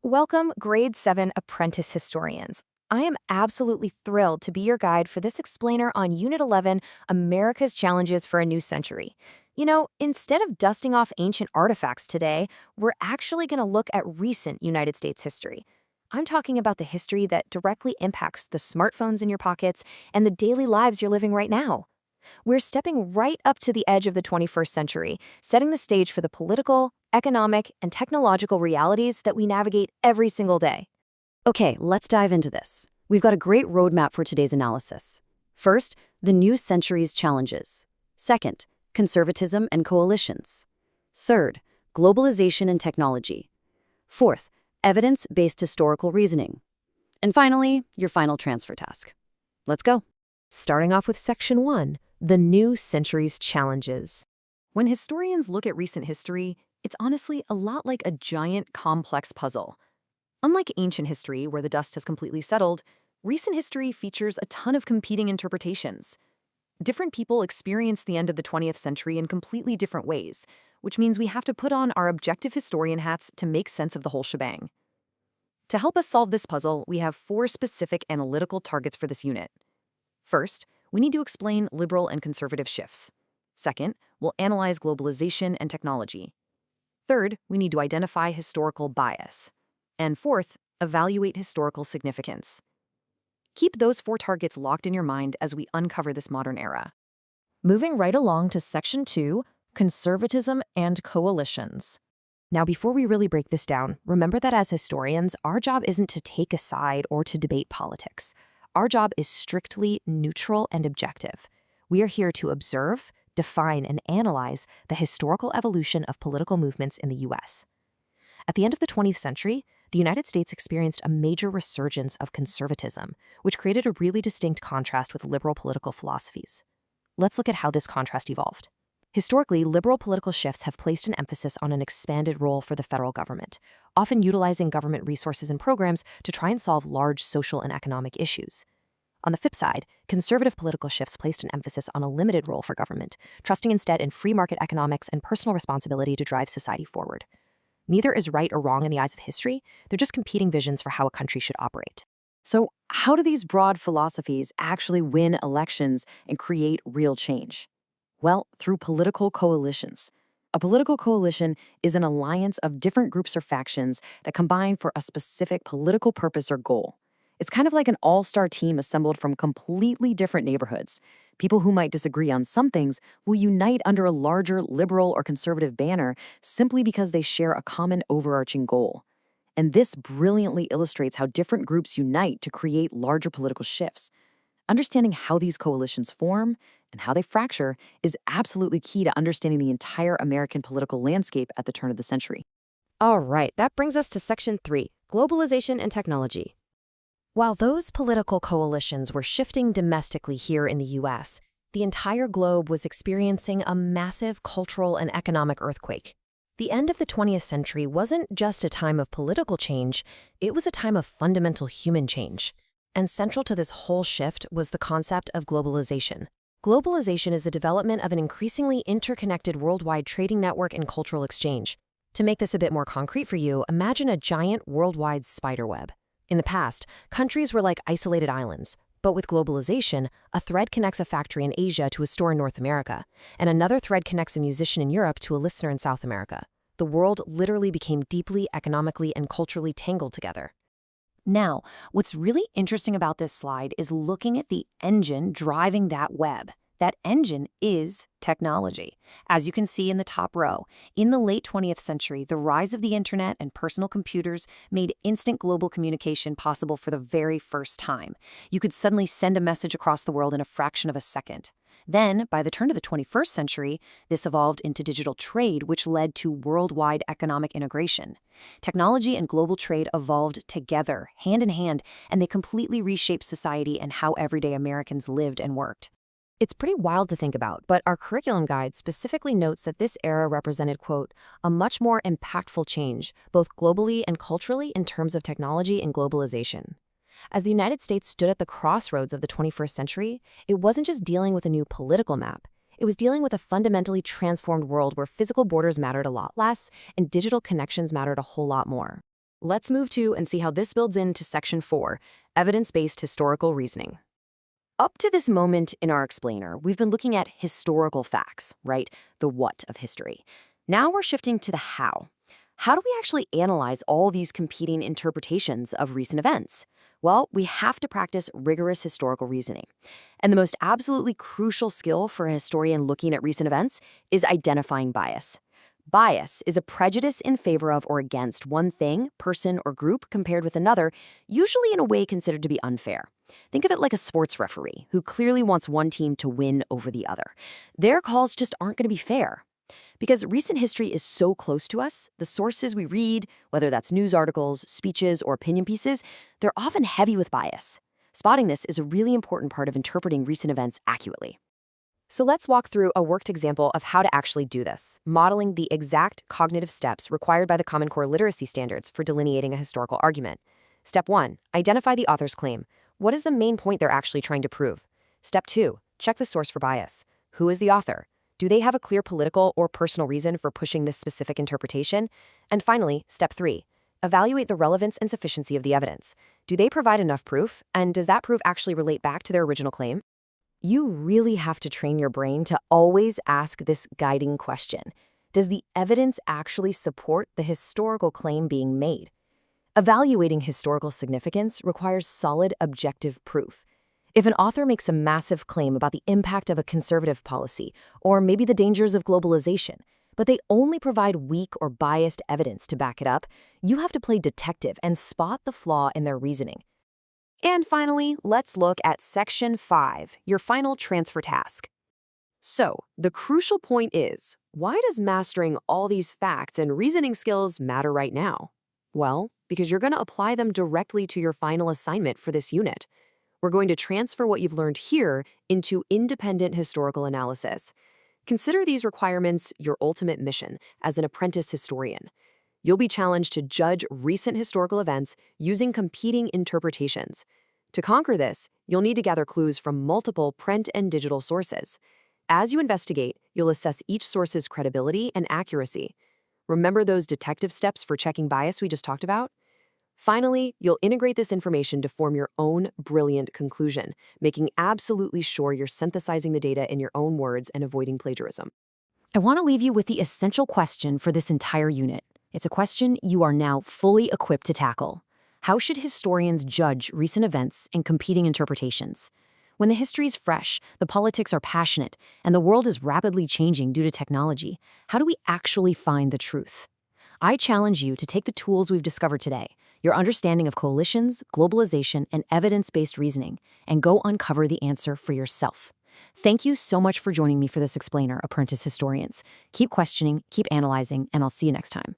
Welcome, Grade 7 Apprentice Historians. I am absolutely thrilled to be your guide for this explainer on Unit 11, America's Challenges for a New Century. Instead of dusting off ancient artifacts today, we're actually going to look at recent United States history. I'm talking about the history that directly impacts the smartphones in your pockets and the daily lives you're living right now. We're stepping right up to the edge of the 21st century, setting the stage for the political, economic, and technological realities that we navigate every single day. Okay, let's dive into this. We've got a great roadmap for today's analysis. First, the new century's challenges. Second, conservatism and coalitions. Third, globalization and technology. Fourth, evidence-based historical reasoning. And finally, your final transfer task. Let's go. Starting off with Section 1, the new century's challenges. When historians look at recent history, it's honestly a lot like a giant, complex puzzle. Unlike ancient history, where the dust has completely settled, recent history features a ton of competing interpretations. Different people experience the end of the 20th century in completely different ways, which means we have to put on our objective historian hats to make sense of the whole shebang. To help us solve this puzzle, we have 4 specific analytical targets for this unit. First, we need to explain liberal and conservative shifts. Second, we'll analyze globalization and technology. Third, we need to identify historical bias. And fourth, evaluate historical significance. Keep those 4 targets locked in your mind as we uncover this modern era. Moving right along to Section 2, Conservatism and Coalitions. Now, before we really break this down, remember that as historians, our job isn't to take a side or to debate politics. Our job is strictly neutral and objective. We are here to observe, define, and analyze the historical evolution of political movements in the U.S. At the end of the 20th century, the United States experienced a major resurgence of conservatism, which created a really distinct contrast with liberal political philosophies. Let's look at how this contrast evolved. Historically, liberal political shifts have placed an emphasis on an expanded role for the federal government, often utilizing government resources and programs to try and solve large social and economic issues. On the flip side, conservative political shifts placed an emphasis on a limited role for government, trusting instead in free market economics and personal responsibility to drive society forward. Neither is right or wrong in the eyes of history, they're just competing visions for how a country should operate. So, how do these broad philosophies actually win elections and create real change? Well, through political coalitions. A political coalition is an alliance of different groups or factions that combine for a specific political purpose or goal. It's kind of like an all-star team assembled from completely different neighborhoods. People who might disagree on some things will unite under a larger liberal or conservative banner simply because they share a common overarching goal. And this brilliantly illustrates how different groups unite to create larger political shifts. Understanding how these coalitions form and how they fracture is absolutely key to understanding the entire American political landscape at the turn of the century. All right, that brings us to Section 3, Globalization and Technology. While those political coalitions were shifting domestically here in the U.S., the entire globe was experiencing a massive cultural and economic earthquake. The end of the 20th century wasn't just a time of political change, it was a time of fundamental human change. And central to this whole shift was the concept of globalization. Globalization is the development of an increasingly interconnected worldwide trading network and cultural exchange. To make this a bit more concrete for you, imagine a giant worldwide spiderweb. In the past, countries were like isolated islands, but with globalization, a thread connects a factory in Asia to a store in North America, and another thread connects a musician in Europe to a listener in South America. The world literally became deeply economically and culturally tangled together. Now, what's really interesting about this slide is looking at the engine driving that web. That engine is technology. As you can see in the top row, in the late 20th century, the rise of the internet and personal computers made instant global communication possible for the very first time. You could suddenly send a message across the world in a fraction of a second. Then, by the turn of the 21st century, this evolved into digital trade, which led to worldwide economic integration. Technology and global trade evolved together, hand in hand, and they completely reshaped society and how everyday Americans lived and worked. It's pretty wild to think about, but our curriculum guide specifically notes that this era represented, quote, a much more impactful change, both globally and culturally in terms of technology and globalization. As the United States stood at the crossroads of the 21st century, it wasn't just dealing with a new political map. It was dealing with a fundamentally transformed world where physical borders mattered a lot less and digital connections mattered a whole lot more. Let's move to and see how this builds into Section 4, Evidence-Based Historical Reasoning. Up to this moment in our explainer, we've been looking at historical facts, right? The what of history. Now we're shifting to the how. How do we actually analyze all these competing interpretations of recent events? Well, we have to practice rigorous historical reasoning. And the most absolutely crucial skill for a historian looking at recent events is identifying bias. Bias is a prejudice in favor of or against one thing, person, or group compared with another, usually in a way considered to be unfair. Think of it like a sports referee who clearly wants one team to win over the other. Their calls just aren't going to be fair. Because recent history is so close to us, the sources we read, whether that's news articles, speeches, or opinion pieces, they're often heavy with bias. Spotting this is a really important part of interpreting recent events accurately. So let's walk through a worked example of how to actually do this, modeling the exact cognitive steps required by the Common Core literacy standards for delineating a historical argument. Step 1, identify the author's claim. What is the main point they're actually trying to prove? Step 2, check the source for bias. Who is the author? Do they have a clear political or personal reason for pushing this specific interpretation? And finally, Step 3, evaluate the relevance and sufficiency of the evidence. Do they provide enough proof? And does that proof actually relate back to their original claim? You really have to train your brain to always ask this guiding question. Does the evidence actually support the historical claim being made? Evaluating historical significance requires solid objective proof. If an author makes a massive claim about the impact of a conservative policy, or maybe the dangers of globalization, but they only provide weak or biased evidence to back it up, you have to play detective and spot the flaw in their reasoning. And finally, let's look at Section 5, your final transfer task. So, the crucial point is, why does mastering all these facts and reasoning skills matter right now? Well, because you're going to apply them directly to your final assignment for this unit. We're going to transfer what you've learned here into independent historical analysis. Consider these requirements your ultimate mission as an apprentice historian. You'll be challenged to judge recent historical events using competing interpretations. To conquer this, you'll need to gather clues from multiple print and digital sources. As you investigate, you'll assess each source's credibility and accuracy. Remember those detective steps for checking bias we just talked about? Finally, you'll integrate this information to form your own brilliant conclusion, making absolutely sure you're synthesizing the data in your own words and avoiding plagiarism. I want to leave you with the essential question for this entire unit. It's a question you are now fully equipped to tackle. How should historians judge recent events and competing interpretations? When the history is fresh, the politics are passionate, and the world is rapidly changing due to technology, how do we actually find the truth? I challenge you to take the tools we've discovered today, your understanding of coalitions, globalization, and evidence-based reasoning, and go uncover the answer for yourself. Thank you so much for joining me for this explainer, Apprentice Historians. Keep questioning, keep analyzing, and I'll see you next time.